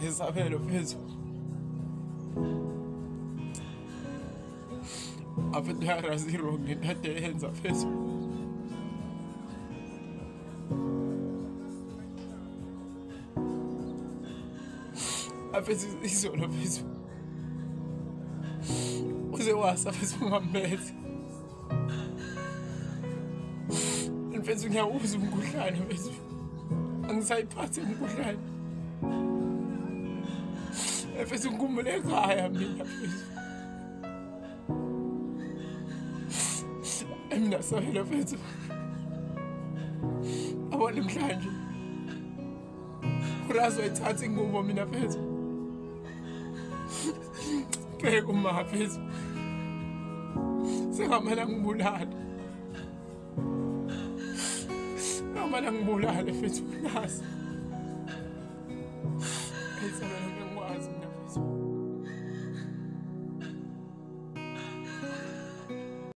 Isabelo mfethu. Afethu yarazi wrong ngithathe yenza mfethu. Afethu izolo mfethu. Uze wasa mfethu ngambethe. Mfethu ngiyawuza umkhuhlane mfethu. Angisayiphathi umkhuhlane. Mfethu ngikhumbule ekhaya mina mfethu. Mina Sabelo mfethu. Awona mhlanje. Urazi wayithatha ingubo mina mfethu. Bheka uma mfethu. Sengamela ngibulala. Ngamala ngibulala mfethu nasi.